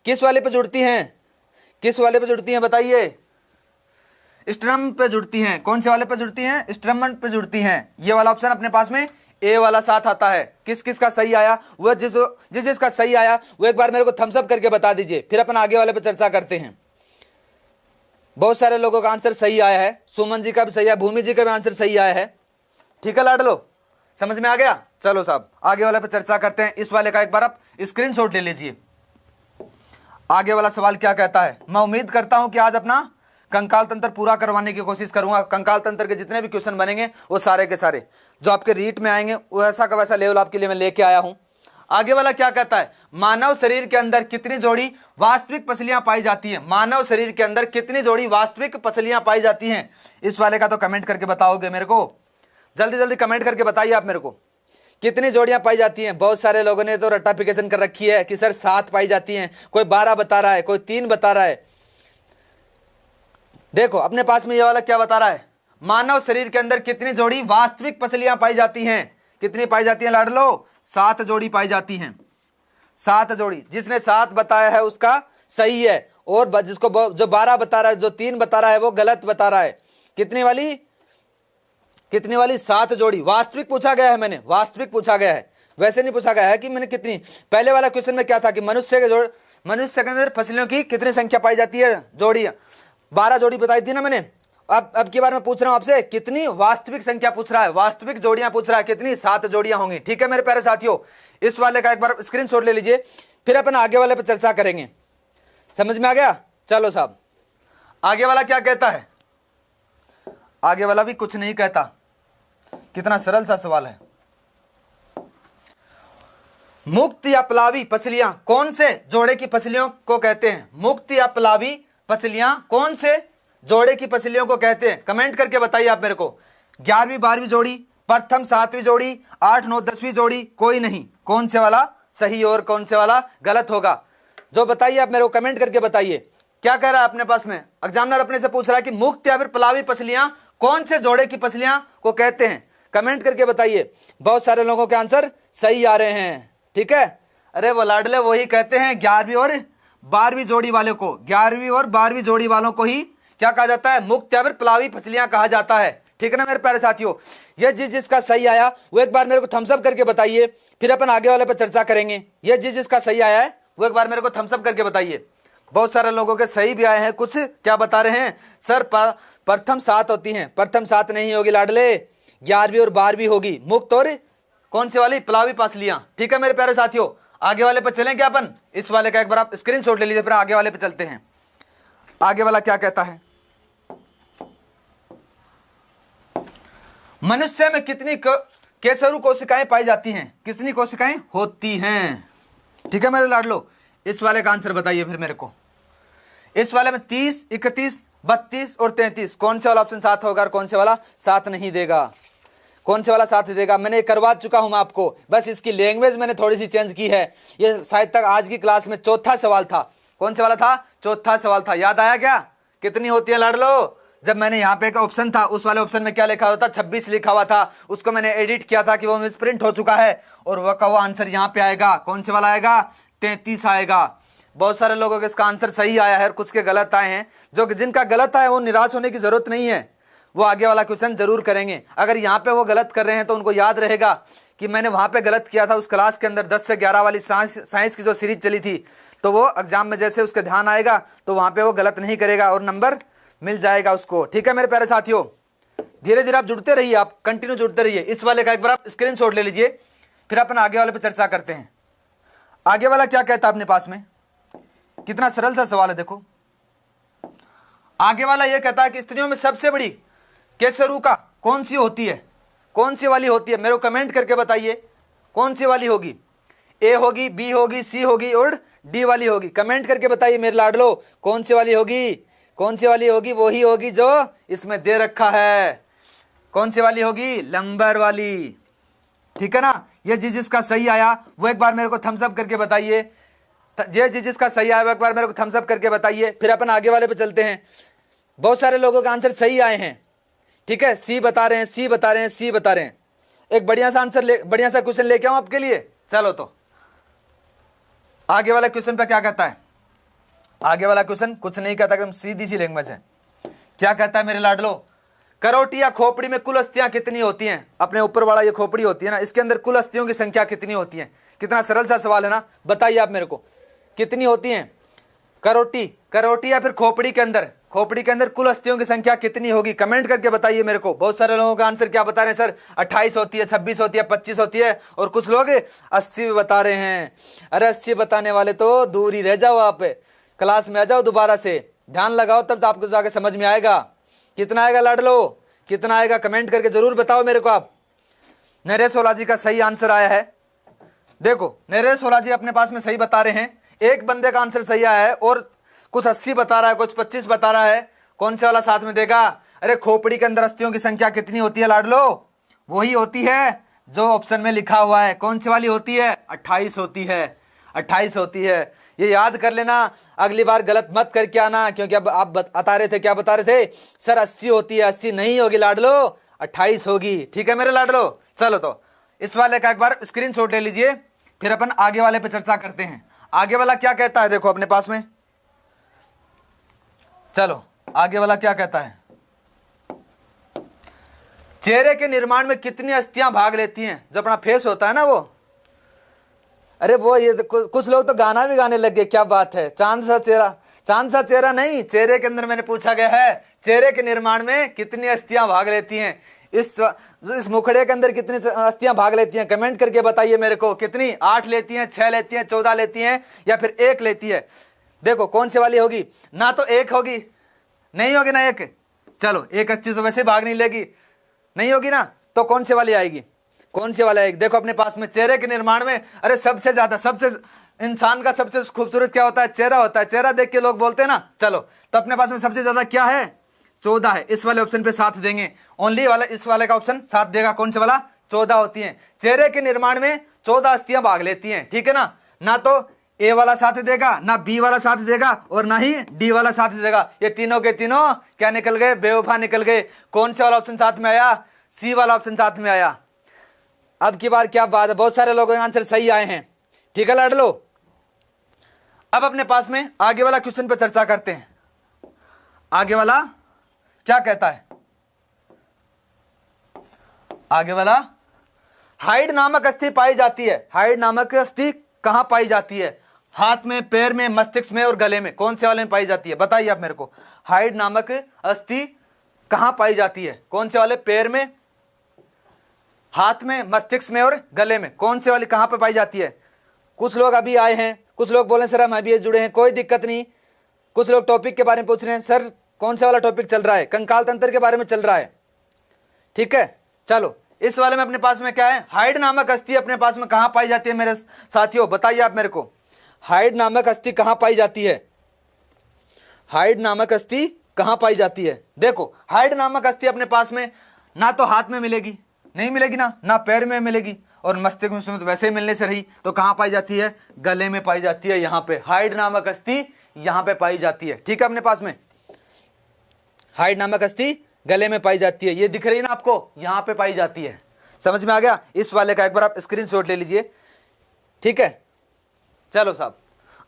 किस वाले पे जुड़ती हैं, किस वाले पे जुड़ती हैं बताइए। स्ट्रम पे जुड़ती हैं, कौन से वाले पे जुड़ती हैं, स्ट्रमन पे जुड़ती हैं। ये वाला ऑप्शन अपने पास में ए वाला साथ आता है। किस किस का सही आया, वह जिसका सही आया वो एक बार मेरे को थम्स अप करके बता दीजिए, फिर अपन आगे वाले पे चर्चा करते हैं। बहुत सारे लोगों का आंसर सही आया है, सुमन जी का भी सही है, भूमि जी का भी आंसर सही आया है। ठीक है लाडलो, समझ में आ गया। चलो साहब आगे वाले पे चर्चा करते हैं। इस वाले का एक बार आप स्क्रीनशॉट ले लीजिए। आगे वाला सवाल क्या कहता है, मैं उम्मीद करता हूं कि आज अपना कंकाल तंत्र पूरा करवाने की कोशिश करूंगा। कंकाल तंत्र के जितने भी क्वेश्चन बनेंगे वो सारे के सारे जो आपके रीट में आएंगे वैसा का वैसा लेवल आपके लिए मैं लेके आया हूं। आगे वाला क्या कहता है, मानव शरीर के अंदर कितनी जोड़ी वास्तविक पसलियां पाई जाती हैं, मानव शरीर के अंदर कितनी जोड़ी वास्तविक पसलियां पाई जाती हैं। इस वाले का तो कमेंट करके बताओगे मेरे को, जल्दी जल्दी कमेंट करके बताइए आप मेरे को कितनी जोड़ियां पाई जाती हैं। बहुत सारे लोगों ने तो रट्टाफिकेशन कर रखी है कि सर 7 पाई जाती हैं, कोई 12 बता रहा है, कोई 3 बता रहा है। देखो अपने पास में ये वाला क्या बता रहा है, मानव शरीर के अंदर कितनी जोड़ी वास्तविक पसलियां पाई जाती हैं, कितनी पाई जाती हैं लाडलो, 7 जोड़ी पाई जाती हैं, 7 जोड़ी। जिसने 7 बताया है उसका सही है, और जिसको जो 12 बता रहा है, जो 3 बता रहा है वो गलत बता रहा है। कितनी वाली, कितनी वाली, 7 जोड़ी। वास्तविक पूछा गया है, मैंने वास्तविक पूछा गया है, वैसे नहीं पूछा गया है कि मैंने कितनी। पहले वाला क्वेश्चन में क्या था कि मनुष्य के जोड़ मनुष्य के अंदर पसलियों की कितनी संख्या पाई जाती है? जोड़ियां 12 जोड़ी बताई थी ना मैंने। अब की बार मैं पूछ रहा हूं आपसे, कितनी वास्तविक संख्या पूछ रहा है, वास्तविक जोड़ियां पूछ रहा है, कितनी? 7 जोड़ियां होंगी। ठीक है मेरे प्यारे साथियों, इस वाले का एक बार स्क्रीनशॉट ले लीजिए, फिर अपन आगे वाले पर चर्चा करेंगे। समझ में आ गया? चलो साहब, आगे वाला क्या कहता है? आगे वाला भी कुछ नहीं कहता। कितना सरल सा सवाल है। मुक्त या पलावी पसलियां कौन से जोड़े की पसलियों को कहते हैं? मुक्त या पलावी पसलियां कौन से जोड़े की पसलियों को कहते हैं? कमेंट करके बताइए आप मेरे को। 11वीं 12वीं जोड़ी, प्रथम 7वीं जोड़ी, 8 9 10वीं जोड़ी, कोई नहीं। कौन से वाला सही और कौन से वाला गलत होगा, जो बताइए आप मेरे को कमेंट करके बताइए। क्या कह रहा है अपने पास में? एग्जामिनर अपने से पूछ रहा है कि मुक्त या फिर पलावी पसलियां कौन से जोड़े की पसलियां को कहते हैं? कमेंट करके बताइए। बहुत सारे लोगों के आंसर सही आ रहे हैं। ठीक है, अरे वो लाडले वही कहते हैं 11वीं और 12वीं जोड़ी वाले को, 11वीं और 12वीं जोड़ी वालों को ही क्या कहा जाता है? मुक्त या फिर पलावी पसलियां कहा जाता है। ठीक है ना मेरे प्यारे साथियों, ये जिसका सही आया वो एक बार मेरे को थम्स अप करके बताइए, फिर अपन आगे वाले पर चर्चा करेंगे। ये जिसका सही आया है वो एक बार मेरे को थम्स अप करके बताइए। बहुत सारे लोगों के सही भी आए हैं, कुछ क्या बता रहे हैं? सर प्रथम 7 होती हैं। प्रथम 7 नहीं होगी लाडले, 11वीं और 12वीं होगी, मुक्त और कौन सी वाली? पलावी पसलियां। ठीक है मेरे प्यारे साथियों, आगे वाले पे चलें क्या अपन? इस वाले का एक बार आप स्क्रीनशॉट ले लीजिए, फिर आगे वाले पे चलते हैं। आगे वाला क्या कहता है? मनुष्य में कितनी केसरू कोशिकाएं पाई जाती हैं? कितनी कोशिकाएं होती हैं? ठीक है मेरे लाडलो, इस वाले का आंसर बताइए फिर मेरे को। इस वाले में 30, 31, 32 और 33, कौन से वाला ऑप्शन 7 होगा और कौन से वाला 7 नहीं देगा? कौन से वाला 7 देगा? मैंने करवा चुका हूं मैं आपको, बस इसकी लैंग्वेज मैंने थोड़ी सी चेंज की है। ये शायद तक आज की क्लास में चौथा सवाल था। कौन से वाला था? चौथा सवाल था। याद आया क्या? कितनी होती है लाडलो? जब मैंने यहाँ पे एक ऑप्शन था, उस वाले ऑप्शन में क्या लिखा हुआ था? 26 लिखा हुआ था। उसको मैंने एडिट किया था कि वो मिस प्रिंट हो चुका है, और वो का वो आंसर यहाँ पे आएगा। कौन से वाला आएगा? 33 आएगा। बहुत सारे लोगों के इसका आंसर सही आया है और कुछ के गलत आए हैं। जो जिनका गलत आया वो निराश होने की जरूरत नहीं है, वो आगे वाला क्वेश्चन जरूर करेंगे। अगर यहाँ पे वो गलत कर रहे हैं तो उनको याद रहेगा कि मैंने वहाँ पे गलत किया था उस क्लास के अंदर। 10 से 11 वाली साइंस की जो सीरीज चली थी, तो वो एग्जाम में जैसे उसके ध्यान आएगा तो वहाँ पे वो गलत नहीं करेगा और नंबर मिल जाएगा उसको। ठीक है मेरे प्यारे साथियों, धीरे धीरे आप जुड़ते रहिए, आप कंटिन्यू जुड़ते रहिए। इस वाले का एक बार आप स्क्रीनशॉट ले लीजिए, फिर अपन आगे वाले पे चर्चा करते हैं। आगे वाला क्या कहता है अपने पास में? कितना सरल सा सवाल है, देखो। आगे वाला यह कहता है कि स्त्रियों में सबसे बड़ी केसरूका कौन सी होती है? कौन सी वाली होती है? मेरे को कमेंट करके बताइए कौन सी वाली होगी। ए होगी, बी होगी, सी होगी और डी वाली होगी। कमेंट करके बताइए मेरे लाडलो, कौन सी वाली होगी? कौन सी वाली होगी? वही होगी जो इसमें दे रखा है। कौन सी वाली होगी? नंबर वाली। ठीक है ना? ये जिसका सही आया वो एक बार मेरे को थम्स अप करके बताइए। ये जिसका सही आया वो एक बार मेरे को थम्स अप करके बताइए, फिर अपन आगे वाले पे चलते हैं। बहुत सारे लोगों का आंसर सही आए हैं। ठीक है, सी बता रहे हैं, सी बता रहे हैं, सी बता रहे हैं। एक बढ़िया सा आंसर बढ़िया सा क्वेश्चन लेके आऊं आपके लिए। चलो तो आगे वाला क्वेश्चन पे क्या कहता है? आगे वाला क्वेश्चन कुछ नहीं कहता, एकदम सीधी सी लैंग्वेज है। क्या कहता है मेरे लाडलो? करोटी या खोपड़ी में कुल अस्थियां कितनी होती हैं? अपने ऊपर वाला ये खोपड़ी होती है ना, इसके अंदर कुल अस्थियों की संख्या कितनी होती है? कितना सरल सा सवाल है ना, बताइए आप मेरे को कितनी होती हैं? करोटी या फिर खोपड़ी के अंदर कुल अस्थियों की संख्या कितनी होगी? कमेंट करके बताइए मेरे को। बहुत सारे लोगों का आंसर क्या बता रहे हैं? सर 28 होती है, 26 होती है, 25 होती है, और कुछ लोग 80 बता रहे हैं। अरे 80 बताने वाले तो दूर ही रह जाओ, आप क्लास में आ जाओ दोबारा से, ध्यान लगाओ, तब तो आपको जाके समझ में आएगा। कितना आएगा लाडलो? कितना आएगा? कमेंट करके जरूर बताओ मेरे को आप। नरेश ओलाजी का सही आंसर आया है। देखो नरेश ओलाजी अपने पास में सही बता रहे हैं। एक बंदे का आंसर सही आया है और कुछ 80 बता रहा है, कुछ 25 बता रहा है। कौन से वाला साथ में देगा? अरे खोपड़ी के अंदर अस्थियों की संख्या कितनी होती है लाडलो? वही होती है जो ऑप्शन में लिखा हुआ है। कौन सी वाली होती है? 28 होती है। 28 होती है, ये याद कर लेना। अगली बार गलत मत करके आना, क्योंकि अब आप बता रहे थे, क्या बता रहे थे? सर 80 होती है। 80 नहीं होगी लाडलो, 28 होगी। ठीक है मेरे लाडलो। चलो तो इस वाले का एक बार स्क्रीनशॉट ले लीजिए, फिर अपन आगे वाले पे चर्चा करते हैं। आगे वाला क्या कहता है? देखो अपने पास में, चलो आगे वाला क्या कहता है? चेहरे के निर्माण में कितनी अस्थियां भाग लेती हैं? जो अपना फेस होता है ना, वो अरे वो ये कुछ लोग तो गाना भी गाने लग गए, क्या बात है। चांद सा चेहरा, चांद सा चेहरा नहीं, चेहरे के अंदर मैंने पूछा गया है चेहरे के निर्माण में कितनी अस्थियां भाग लेती हैं, इस मुखड़े के अंदर कितनी अस्थियां भाग लेती हैं, कमेंट करके बताइए मेरे को। कितनी, 8 लेती हैं, 6 लेती हैं, 14 लेती हैं, या फिर 1 लेती है। देखो कौन सी वाली होगी, ना तो 1 होगी, नहीं होगी ना 1, चलो 1 अस्थि तो वैसे भाग नहीं लेगी, नहीं होगी ना, तो कौन सी वाली आएगी, कौन सी वाला आएगी। देखो अपने पास में चेहरे के निर्माण में, अरे सबसे ज्यादा, सबसे इंसान का सबसे खूबसूरत क्या होता है, चेहरा होता है। चेहरा देख के लोग बोलते हैं ना, चलो तो अपने पास में सबसे ज्यादा क्या है, 14 है। इस वाले ऑप्शन पे 7 देंगे, ओनली वाला इस वाले का ऑप्शन 7 देगा। कौन से वाला, 14 होती है। चेहरे के निर्माण में 14 अस्थियां भाग लेती हैं, ठीक है ना। ना तो ए वाला साथ देगा, ना बी वाला साथ देगा, और ना ही डी वाला साथ देगा। ये तीनों के तीनों क्या निकल गए, बेवफा निकल गए। कौन सा वाला ऑप्शन साथ में आया, सी वाला ऑप्शन साथ में आया। अब की बार क्या बात है, बहुत सारे लोगों के आंसर सही आए हैं, ठीक है लाड लो। अब अपने पास में आगे वाला क्वेश्चन पे चर्चा करते हैं। आगे वाला क्या कहता है, आगे वाला, हाइड नामक अस्थि पाई जाती है। हाइड नामक अस्थि कहां पाई जाती है, हाथ में, पैर में, मस्तिष्क में और गले में, कौन से वाले में पाई जाती है, बताइए आप मेरे को। हाइड नामक अस्थि कहां पाई जाती है, कौन से वाले, पैर में, हाथ में, मस्तिष्क में और गले में, कौन से वाली कहां पे पाई जाती है। कुछ लोग अभी आए हैं, कुछ लोग बोले सर हम अभी जुड़े हैं, कोई दिक्कत नहीं। कुछ लोग टॉपिक के बारे में पूछ रहे हैं, सर कौन सा वाला टॉपिक चल रहा है, कंकाल तंत्र के बारे में चल रहा है, ठीक है। चलो इस वाले में अपने पास में क्या है, हाइड नामक अस्थि अपने पास में कहां पाई जाती है मेरे साथियों, बताइए आप मेरे को। हाइड नामक अस्थि कहां पाई जाती है, हाइड नामक अस्थि कहां पाई जाती है। देखो हाइड नामक अस्थि अपने पास में ना तो हाथ में मिलेगी, नहीं मिलेगी ना पैर में मिलेगी, और मस्तिष्क में तो वैसे ही मिलने से रही, तो कहां पाई जाती है, गले में पाई जाती है। यहां पे हाइड नामक अस्थि यहां पे पाई जाती है, ठीक है। अपने पास में हाइड नामक अस्थि गले में पाई जाती है, ये दिख रही है ना आपको, यहां पे पाई जाती है। समझ में आ गया। इस वाले का एक बार आप स्क्रीनशॉट ले लीजिए, ठीक है। चलो साहब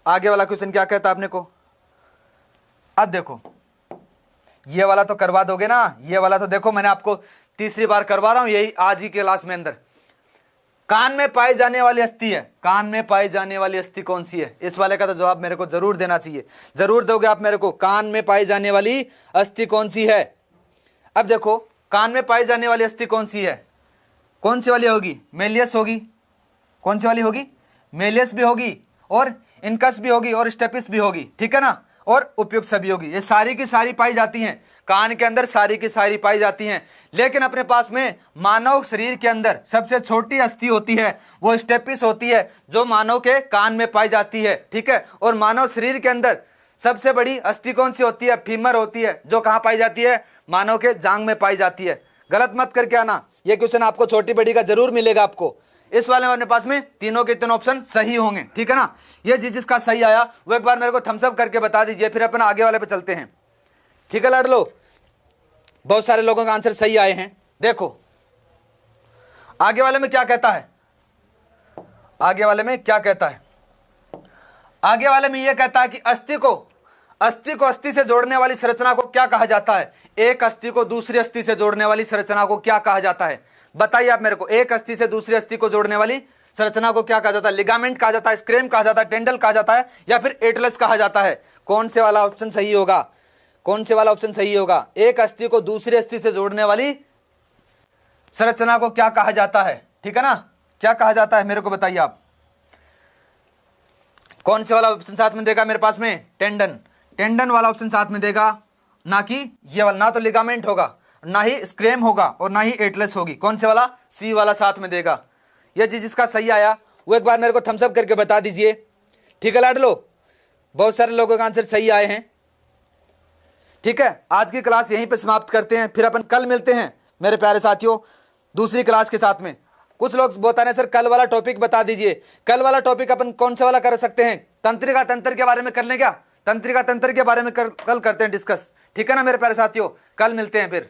आगे वाला क्वेश्चन क्या कहता है आपने को। अब देखो ये वाला तो करवा दोगे ना, ये वाला तो देखो मैंने आपको तीसरी बार करवा रहा हूं यही आज ही के क्लास में अंदर। कान में पाई जाने वाली अस्थि है, कान में पाई जाने वाली अस्थि कौन सी है, इस वाले का तो जवाब मेरे को जरूर देना चाहिए, जरूर दोगे आप मेरे को। कान में पाई जाने वाली अस्थि कौन सी है। अब देखो कान में पाई जाने वाली अस्थि कौन सी है, कौन सी वाली होगी, मेलियस होगी, कौन सी वाली होगी, मेलियस भी होगी, और इनकस भी होगी, और स्टेपिस भी होगी, ठीक है ना, और उपयुक्त भी होगी। ये सारी की सारी पाई जाती हैं कान के अंदर, सारी की सारी पाई जाती हैं। लेकिन अपने पास में मानव शरीर के अंदर सबसे छोटी अस्थि होती है, वो स्टेपिस होती है, जो मानव के कान में पाई जाती है, ठीक है। और मानव शरीर के अंदर सबसे बड़ी अस्थि कौन सी होती है, फीमर होती है, जो कहां पाई जाती है, मानव के जांग में पाई जाती है। गलत मत करके आना, ये क्वेश्चन आपको छोटी बड़ी का जरूर मिलेगा आपको। इस वाले में अपने पास में तीनों के तीनों ऑप्शन सही होंगे, ठीक है ना। ये जिसका सही आया वो एक बार मेरे को थम्स अप करके बता दीजिए, फिर अपन आगे वाले पे चलते हैं, ठीक है लाडलो। बहुत सारे लोगों का आंसर सही आए हैं। देखो आगे वाले में क्या कहता है, आगे वाले में क्या कहता है, आगे वाले में यह कहता है कि अस्थि को अस्थि से जोड़ने वाली संरचना को क्या कहा जाता है। एक अस्थि को दूसरी अस्थि से जोड़ने वाली संरचना को क्या कहा जाता है, बताइए आप मेरे को। एक अस्थि से दूसरी अस्थि को जोड़ने वाली संरचना को क्या कहा जाता है, लिगामेंट कहा जाता है, स्क्रेम कहा जाता है, टेंडल कहा जाता है, या फिर एटलस कहा जाता है। कौन से वाला ऑप्शन सही होगा, कौन से वाला ऑप्शन सही होगा। एक अस्थि को दूसरी अस्थि से जोड़ने वाली संरचना को क्या कहा जाता है, ठीक है ना, क्या कहा जाता है मेरे को बताइए आप। कौन से वाला ऑप्शन साथ में देगा मेरे पास में, टेंडन, टेंडन वाला ऑप्शन साथ में देगा, ना कि ये वाला, ना तो लिगामेंट होगा, ना ही स्क्रेम होगा, और ना ही एटलस होगी। कौन से वाला, सी वाला साथ में देगा। ये जिसका सही आया वो एक बार मेरे को थम्स अप करके बता दीजिए, ठीक है लाडलो। बहुत सारे लोगों का आंसर सही आए हैं, ठीक है। आज की क्लास यहीं पे समाप्त करते हैं, फिर अपन कल मिलते हैं मेरे प्यारे साथियों दूसरी क्लास के साथ में। कुछ लोग बता रहे हैं सर कल वाला टॉपिक बता दीजिए। कल वाला टॉपिक अपन कौन सा वाला कर सकते हैं, तंत्रिका तंत्र के बारे में कर लें क्या, तंत्रिका तंत्र के बारे में कल करते हैं डिस्कस, ठीक है ना मेरे प्यारे साथियों। कल मिलते हैं फिर।